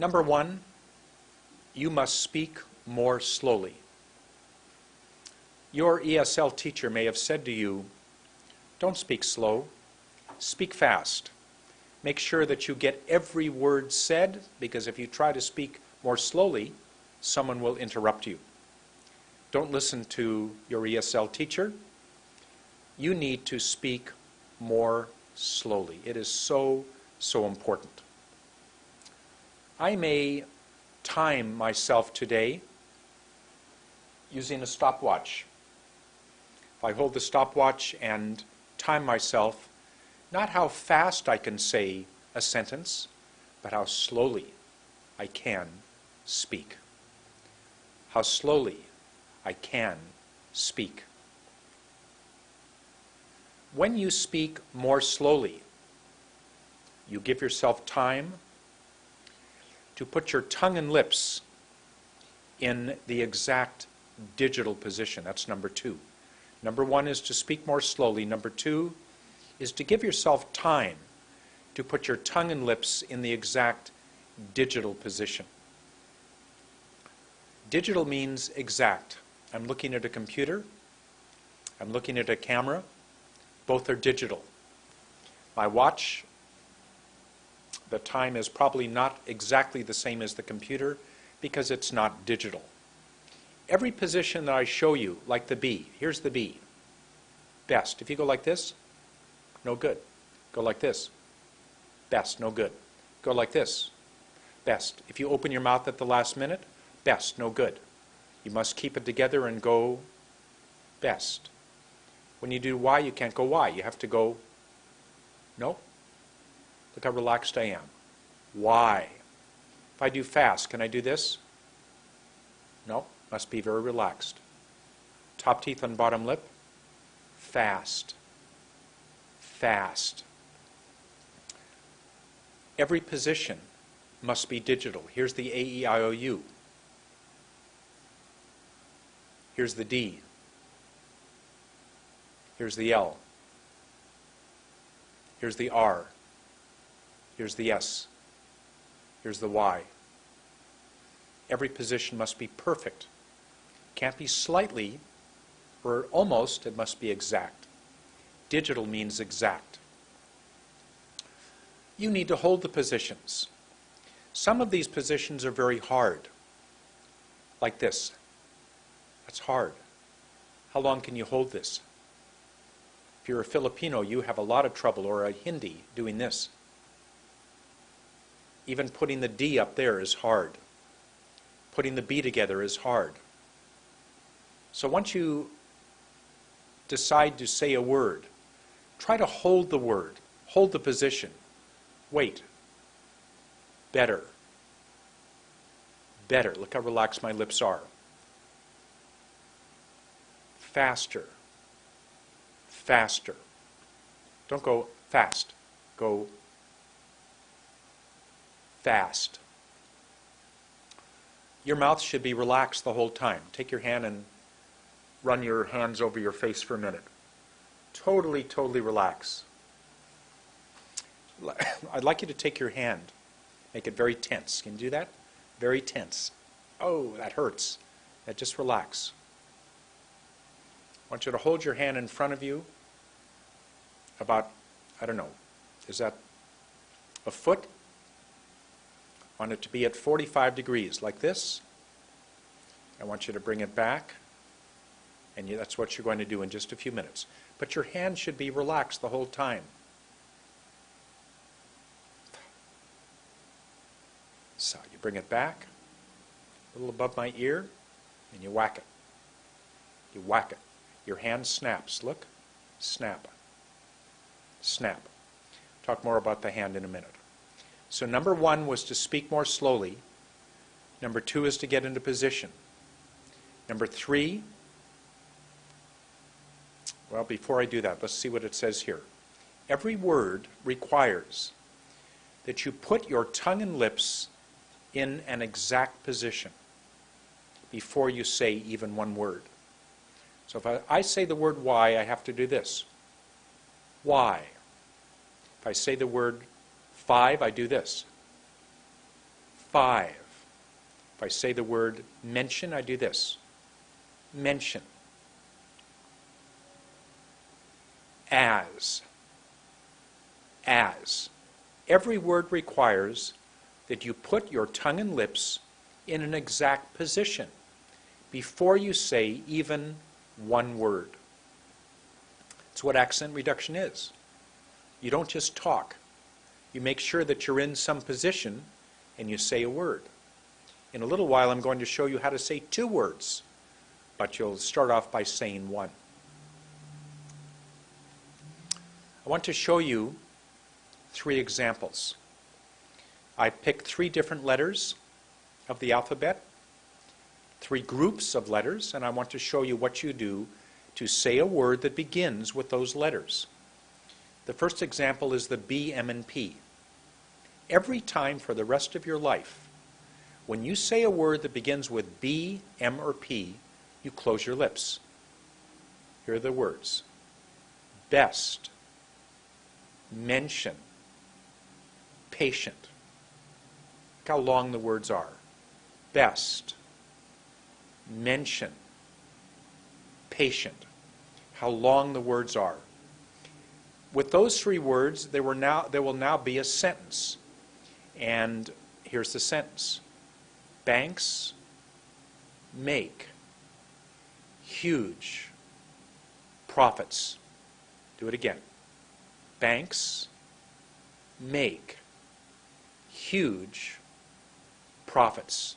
Number one, you must speak more slowly. Your ESL teacher may have said to you, don't speak slow, speak fast. Make sure that you get every word said, because if you try to speak more slowly, someone will interrupt you. Don't listen to your ESL teacher. You need to speak more slowly. It is so, so important. I may time myself today using a stopwatch. If I hold the stopwatch and time myself, not how fast I can say a sentence, but how slowly I can speak. How slowly I can speak. When you speak more slowly, you give yourself time to put your tongue and lips in the exact digital position. That's number two. Number one is to speak more slowly. Number two is to give yourself time to put your tongue and lips in the exact digital position. Digital means exact. I'm looking at a computer. I'm looking at a camera. Both are digital. My watch, the time is probably not exactly the same as the computer because it's not digital. Every position that I show you, like the B, here's the B. Best. If you go like this, no good. Go like this. Best. No good. Go like this. Best. If you open your mouth at the last minute, best. No good. You must keep it together and go best. When you do Y, you can't go Y. You have to go, no. Look how relaxed I am. Y. If I do fast, can I do this? No. Must be very relaxed. Top teeth on bottom lip. Fast. Fast. Every position must be digital. Here's the A-E-I-O-U. Here's the D. Here's the L. Here's the R. Here's the S. Here's the Y. Every position must be perfect. Can't be slightly or almost, it must be exact. Digital means exact. You need to hold the positions. Some of these positions are very hard. Like this. That's hard. How long can you hold this? If you're a Filipino, you have a lot of trouble, or a Hindi, doing this. Even putting the D up there is hard. Putting the B together is hard. So once you decide to say a word, try to hold the word, hold the position. Wait. Better. Better. Look how relaxed my lips are. Faster. Faster. Don't go fast. Go fast. Your mouth should be relaxed the whole time. Take your hand and run your hands over your face for a minute. Totally, totally relax. I'd like you to take your hand, make it very tense. Can you do that? Very tense. Oh, that hurts. Now just relax. I want you to hold your hand in front of you about, I don't know, is that a foot? I want it to be at 45 degrees, like this. I want you to bring it back, and that's what you're going to do in just a few minutes. But your hand should be relaxed the whole time. So you bring it back, a little above my ear, and you whack it. You whack it. Your hand snaps. Look. Snap. Snap. Talk more about the hand in a minute. So number one was to speak more slowly. Number two is to get into position. Number three, well, before I do that, let's see what it says here. Every word requires that you put your tongue and lips in an exact position before you say even one word. So if I say the word Y, I have to do this. Y. If I say the word 5, I do this. 5. If I say the word mention, I do this. Mention. As. As. Every word requires that you put your tongue and lips in an exact position before you say even one word. It's what accent reduction is. You don't just talk. You make sure that you're in some position and you say a word. In a little while I'm going to show you how to say 2 words, but you'll start off by saying 1. I want to show you 3 examples. I picked 3 different letters of the alphabet, 3 groups of letters, and I want to show you what you do to say a word that begins with those letters. The first example is the B, M, and P. Every time for the rest of your life, when you say a word that begins with B, M, or P, you close your lips. Here are the words. Best, mention, patient. Look how long the words are. Best, mention, patient. How long the words are. With those 3 words, there will now be a sentence. And here's the sentence. Banks make huge profits. Do it again. Banks make huge profits.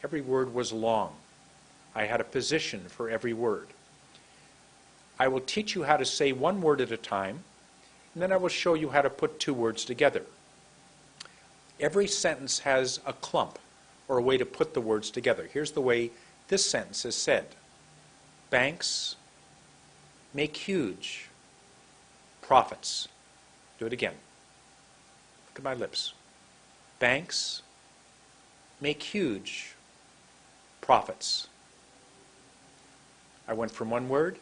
Every word was long. I had a position for every word. I will teach you how to say 1 word at a time, and then I will show you how to put 2 words together. Every sentence has a clump, or a way to put the words together. Here's the way this sentence is said. Banks make huge profits. Do it again. Look at my lips. Banks make huge profits. I went from 1 word,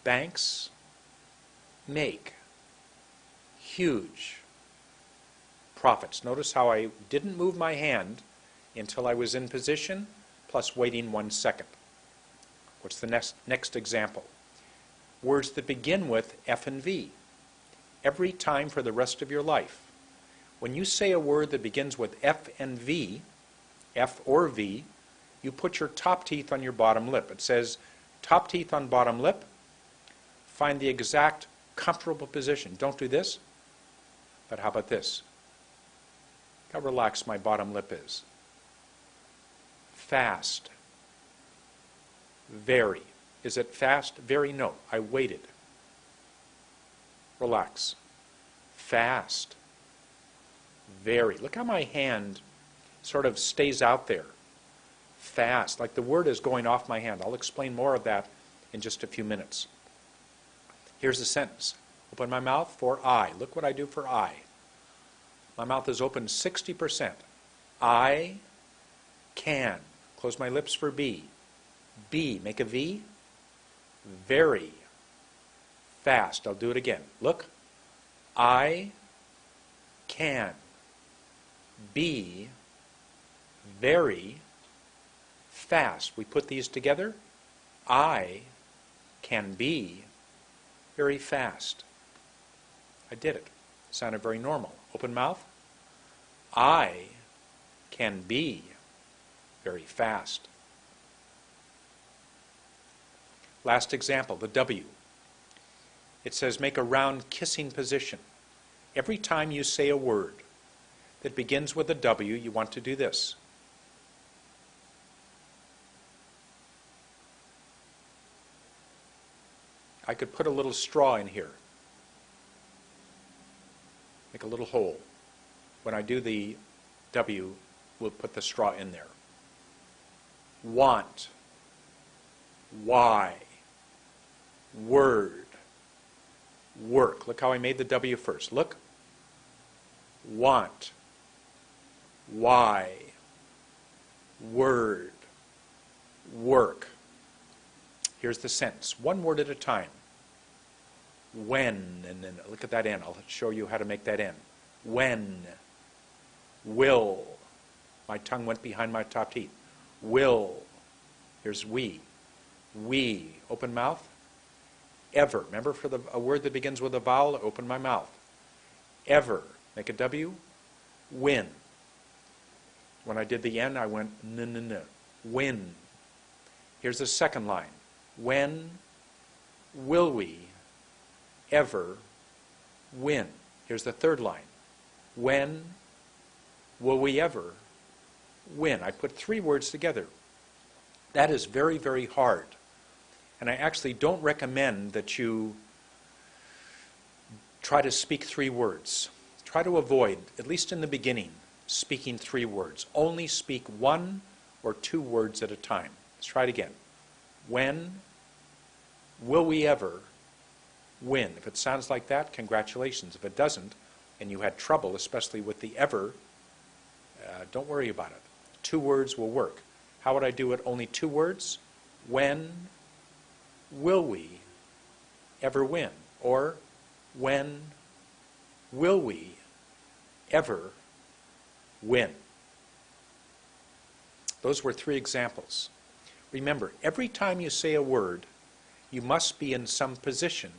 banks make huge profits. Notice how I didn't move my hand until I was in position, plus waiting 1 second. What's the next example? Words that begin with F and V. Every time for the rest of your life. When you say a word that begins with F and V, F or V, you put your top teeth on your bottom lip. It says, top teeth on bottom lip, find the exact comfortable position. Don't do this, but how about this? Look how relaxed my bottom lip is. Fast. Very. Is it fast? Very? No. I waited. Relax. Fast. Very. Look how my hand sort of stays out there. Fast. Like the word is going off my hand. I'll explain more of that in just a few minutes. Here's the sentence. Open my mouth for I. Look what I do for I. My mouth is open 60%. I can. Close my lips for B. B. Make a V. Very fast. I'll do it again. Look. I can be very fast. We put these together. I can be very fast. I did it. It sounded very normal. Open mouth. I can be very fast. Last example, the W. It says make a round kissing position. Every time you say a word that begins with a W, you want to do this. I could put a little straw in here. Make a little hole. When I do the W, we'll put the straw in there. Want. Why. Word. Work. Look how I made the W first. Look. Want. Why. Word. Work. Here's the sentence. 1 word at a time. When. And then look at that N. I'll show you how to make that N. When. Will. My tongue went behind my top teeth. Will. Here's we. We. Open mouth. Ever. Remember, for a word that begins with a vowel, open my mouth. Ever. Make a W. Win. When I did the N, I went n. Win. Here's the second line. When will we ever win? Here's the third line. When will we ever win? I put three words together. That is very, very hard. And I actually don't recommend that you try to speak three words. Try to avoid, at least in the beginning, speaking three words. Only speak one or two words at a time. Let's try it again. When will we ever win? If it sounds like that, congratulations. If it doesn't, and you had trouble, especially with the ever, don't worry about it. Two words will work. How would I do it? Only two words? When will we ever win? Or when will we ever win? Those were three examples. Remember, every time you say a word, you must be in some position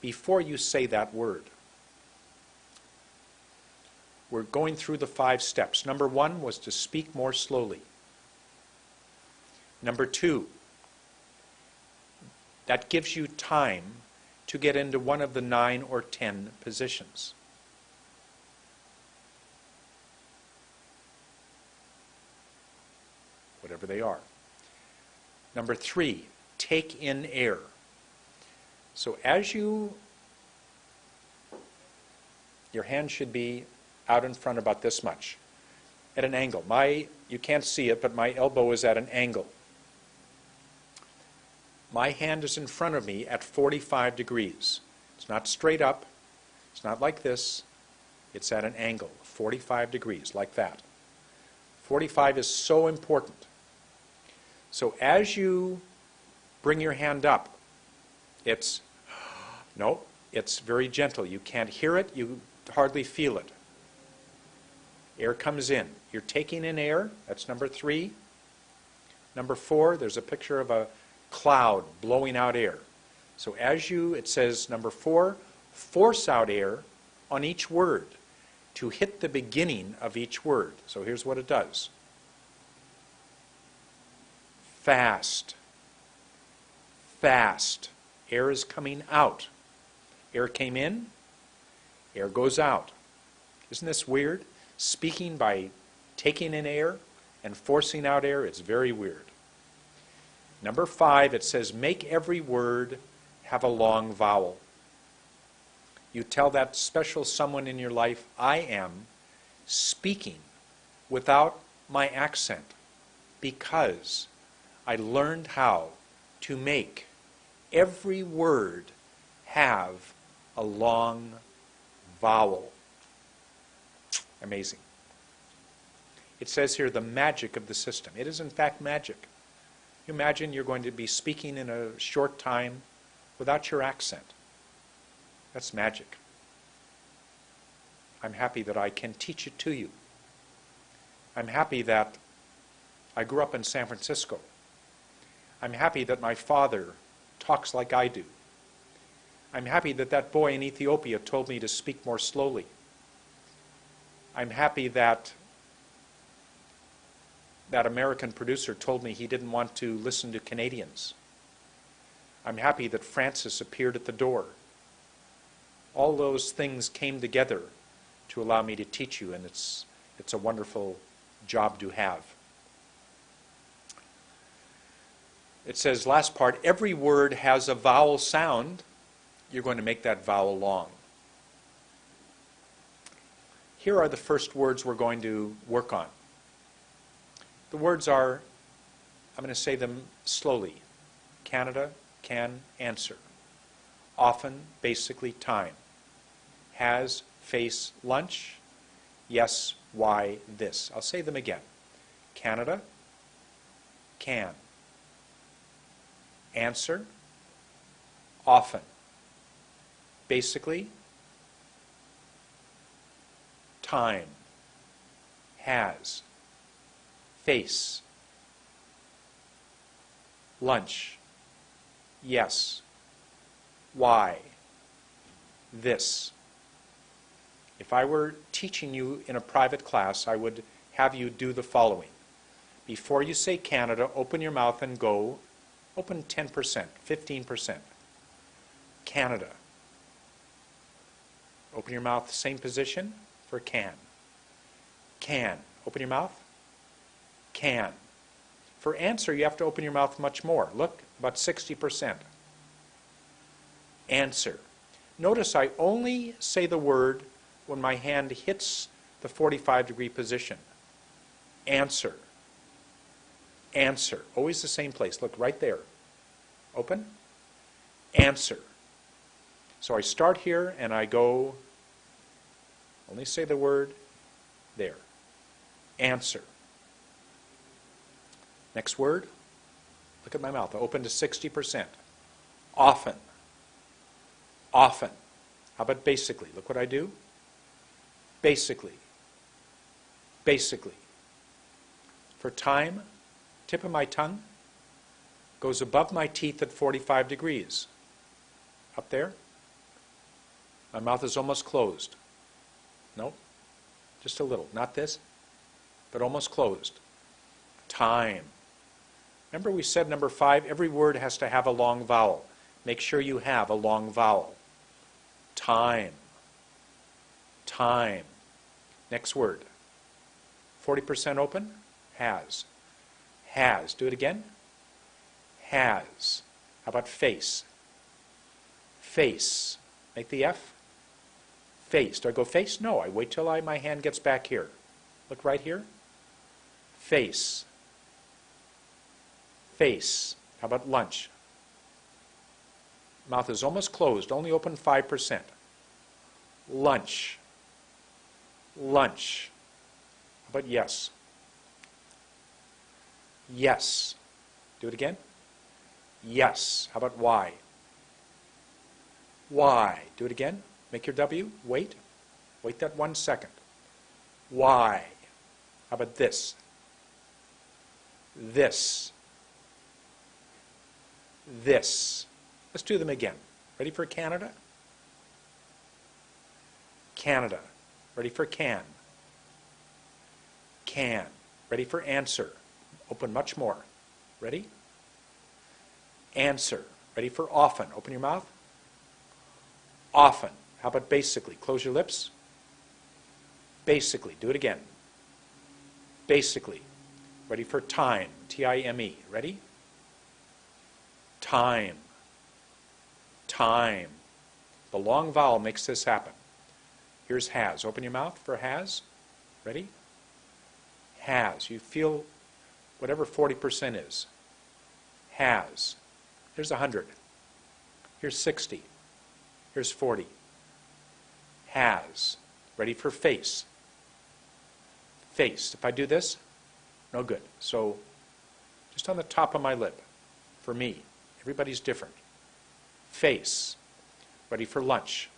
before you say that word. We're going through the 5 steps. Number 1 was to speak more slowly. Number 2, that gives you time to get into one of the 9 or 10 positions. Whatever they are. Number 3, take in air. So as your hand should be out in front about this much, at an angle. You can't see it, but my elbow is at an angle. My hand is in front of me at 45 degrees. It's not straight up. It's not like this. It's at an angle, 45 degrees, like that. 45 is so important. So as you bring your hand up, it's very gentle. You can't hear it. You hardly feel it. Air comes in. You're taking in air. That's number 3. Number 4, there's a picture of a cloud blowing out air. So it says, number 4, force out air on each word to hit the beginning of each word. So here's what it does. Fast. Fast. Air is coming out. Air came in. Air goes out. Isn't this weird? Speaking by taking in air and forcing out air, it's very weird. Number 5, it says, make every word have a long vowel. You tell that special someone in your life, I am speaking without my accent because I learned how to make every word have a long vowel. Amazing. It says here the magic of the system. It is in fact magic. You imagine you're going to be speaking in a short time without your accent. That's magic. I'm happy that I can teach it to you. I'm happy that I grew up in San Francisco. I'm happy that my father talks like I do. I'm happy that that boy in Ethiopia told me to speak more slowly. I'm happy that that American producer told me he didn't want to listen to Canadians. I'm happy that Francis appeared at the door. All those things came together to allow me to teach you, and it's a wonderful job to have. It says, last part, every word has a vowel sound. You're going to make that vowel long. Here are the first words we're going to work on. The words are, I'm going to say them slowly. Canada, can, answer. Often, basically, time. Has, face, lunch. Yes, why, this. I'll say them again. Canada, can. Answer, often. Basically, time. Has. face, lunch, yes, why, this. If I were teaching you in a private class, I would have you do the following. Before you say Canada, open your mouth and go, open 10%, 15%. Canada. Open your mouth, same position for can. Can. Open your mouth. Can. For answer, you have to open your mouth much more. Look, about 60%. Answer. Notice I only say the word when my hand hits the 45-degree position. Answer. Answer. Always the same place. Look, right there. Open. Answer. So I start here and I go, only say the word, there. Answer. Next word. Look at my mouth. I open to 60%. Often. Often. How about basically? Look what I do. Basically. Basically. For time, tip of my tongue goes above my teeth at 45 degrees. Up there. My mouth is almost closed. No, just a little. Not this, but almost closed. Time. Remember we said number 5, every word has to have a long vowel. Make sure you have a long vowel. Time. Time. Next word. 40% open. Has. Has. Do it again. Has. How about face? Face. Make the F. Face. Do I go face? No, I wait till my hand gets back here. Look right here. Face. Face. How about lunch? Mouth is almost closed, only open 5%. Lunch. Lunch. How about yes? Yes. Do it again. Yes. How about why? Why? Do it again. Make your W. Wait. Wait that 1 second. Why? How about this? This. This. Let's do them again. Ready for Canada? Canada. Ready for can? Can. Ready for answer? Open much more. Ready? Answer. Ready for often? Open your mouth. Often. How about basically? Close your lips. Basically. Do it again. Basically. Ready for time? T-I-M-E. Ready? Time. Time. The long vowel makes this happen. Here's has. Open your mouth for has. Ready? Has. You feel whatever 40% is. Has. Here's 100. Here's 60. Here's 40. Has. Ready for face. Face. If I do this, no good. So just on the top of my lip, for me. Everybody's different. Face. Ready for lunch.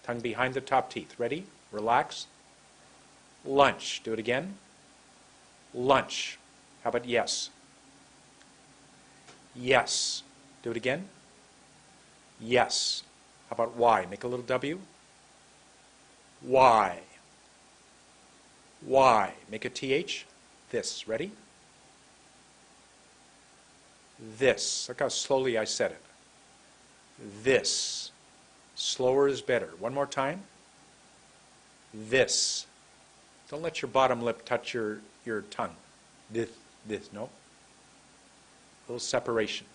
Tongue behind the top teeth. Ready? Relax. Lunch. Do it again. Lunch. How about yes? Yes. Do it again. Yes. How about why? Make a little W. Why? Why? Make a TH. This. Ready? This. Look how slowly I said it. This. Slower is better. One more time. This. Don't let your bottom lip touch your tongue. This. No. A little separation.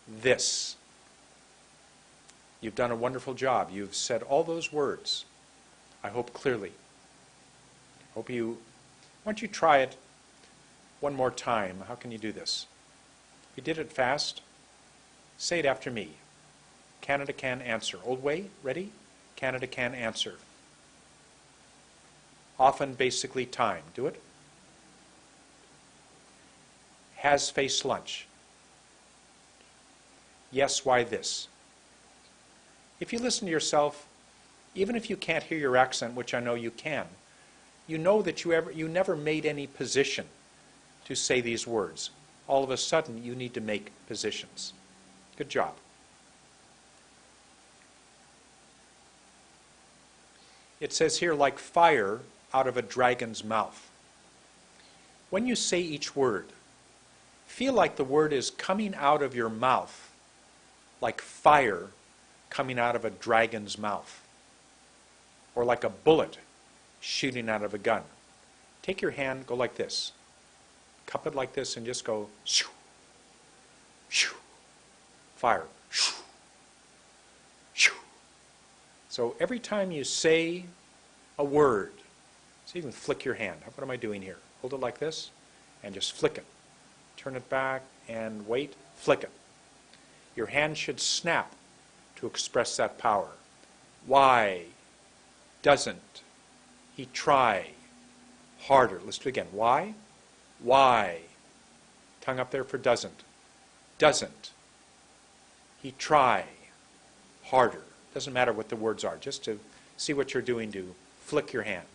This. You've done a wonderful job. You've said all those words, I hope clearly. Why don't you try it one more time. How can you do this? If you did it fast, say it after me. Canada can answer. Old way, ready? Canada can answer. Often, basically, time. Do it. Has face lunch. Yes, why this? If you listen to yourself, even if you can't hear your accent, which I know you can, You know that you never made any position to say these words. All of a sudden, you need to make positions. Good job. It says here, like fire out of a dragon's mouth. When you say each word, feel like the word is coming out of your mouth, like fire coming out of a dragon's mouth, or like a bullet shooting out of a gun. Take your hand, go like this. Cup it like this and just go, shoo, shoo, fire, shoo, shoo. So every time you say a word, so even flick your hand. What am I doing here? Hold it like this and just flick it. Turn it back and wait, flick it. Your hand should snap to express that power. Why doesn't he try harder? Let's do it again. Why? Why? Tongue up there for doesn't. Doesn't he try harder? Doesn't matter what the words are, just to see what you're doing to flick your hand.